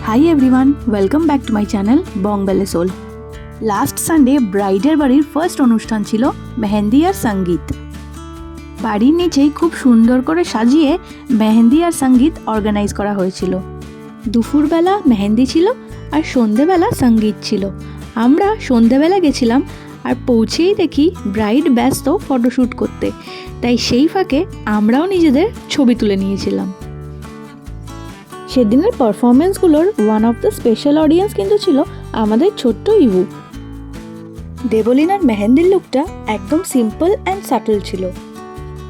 Hi everyone, welcome back to my channel Bong Belle Soul. Last Sunday ব্রাইডের বাড়ির first অনুষ্ঠান ছিল মেহেন্দি আর সঙ্গীত। বাড়ির নিচেই খুব সুন্দর করে সাজিয়ে মেহেন্দি আর সঙ্গীত অর্গানাইজ করা হয়েছিল। দুপুরবেলা মেহেন্দি ছিল আর সন্ধেবেলা সঙ্গীত ছিল। আমরা সন্ধেবেলা গেছিলাম আর পৌঁছেই দেখি ব্রাইড ব্যস্ত ফটোশ্যুট করতে, তাই সেই ফাঁকে আমরাও নিজেদের ছবি তুলে নিয়েছিলাম। সেদিনের পারফরমেন্সগুলোর one of the special audience কিন্তু ছিল আমাদের ছোট্ট ইভু। দেবলিনার মেহেন্দির লুকটা একদম সিম্পল অ্যান্ড সাটল ছিল।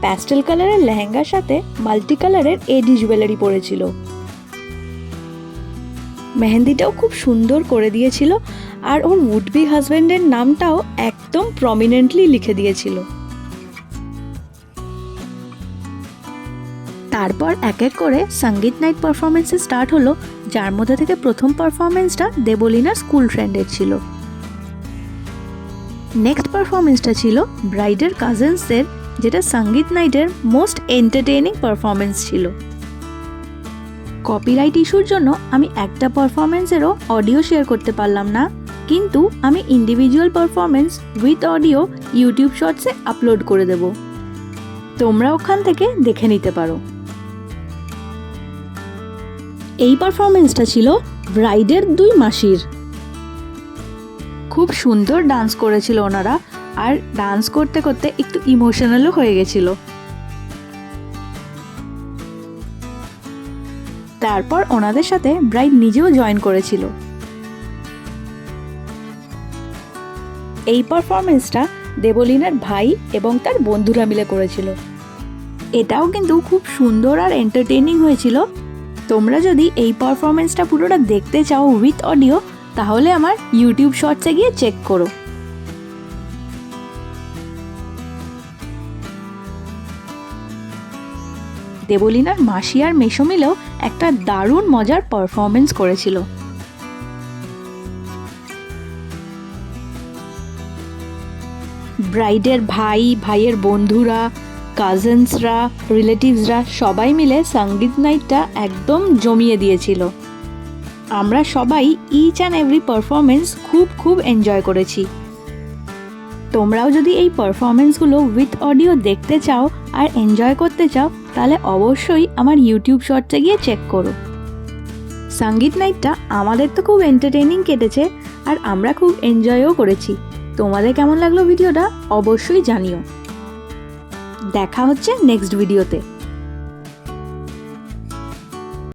প্যাস্টেল কালারের লেহেঙ্গার সাথে মাল্টি কালারের এডি জুয়েলারি পরেছিল। মেহেন্দিটাও খুব সুন্দর করে দিয়েছিল আর ওর উড বি হাজব্যান্ডের নামটাও একদম প্রমিনেন্টলি লিখে দিয়েছিল। তারপর এক এক করে সঙ্গীত নাইট পারফরমেন্স স্টার্ট হলো, যার মধ্যে থেকে প্রথম পারফরমেন্সটা দেবলিনার স্কুল ফ্রেন্ডের ছিল। নেক্সট পারফরমেন্সটা ছিল ব্রাইডের কাজিনসদের, যেটা সঙ্গীত নাইটের মোস্ট এন্টারটেইনিং পারফরমেন্স ছিল। কপিরাইট ইস্যুর জন্য আমি একটা পারফরমেন্সেরও অডিও শেয়ার করতে পারলাম না, কিন্তু আমি individual performance with audio YouTube শর্টসে আপলোড করে দেব, তোমরা ওখান থেকে দেখে নিতে পারো। এই পারফরমেন্সটা ছিল ব্রাইডের দুই মাসির। খুব সুন্দর ডান্স করেছিল ওনারা, আর ডান্স করতে করতে একটু ইমোশনালও হয়ে গেছিল। তারপর ওনাদের সাথে ব্রাইড নিজেও জয়েন করেছিল। এই পারফরমেন্সটা দেবলিনার ভাই এবং তার বন্ধুরা মিলে করেছিল। এটাও কিন্তু খুব সুন্দর আর এন্টারটেইনিং হয়েছিল। তোমরা যদি এই পারফরমেন্সটা পুরোটা দেখতে চাও উইথ অডিও, তাহলে আমার ইউটিউব শর্টসে গিয়ে চেক করো। দেবলিনার মাসি আর মেশো মিলেও একটা দারুণ মজার পারফরমেন্স করেছিল। ব্রাইডের ভাই, ভাইয়ের বন্ধুরা, কাজিনসরা, রিলেটিভসরা সবাই মিলে সঙ্গীত নাইটটা একদম জমিয়ে দিয়েছিল। আমরা সবাই ইচ অ্যান্ড এভরি পারফরমেন্স খুব এনজয় করেছি। তোমরাও যদি এই পারফরমেন্সগুলো উইথ অডিও দেখতে চাও আর এনজয় করতে চাও, তাহলে অবশ্যই আমার ইউটিউব শর্টসে গিয়ে চেক করো। সঙ্গীত নাইটটা আমাদের তো খুব এন্টারটেইনিং কেটেছে আর আমরা খুব এনজয়ও করেছি। তোমাদের কেমন লাগলো ভিডিওটা অবশ্যই জানিও। দেখা হচ্ছে নেক্সট ভিডিওতে।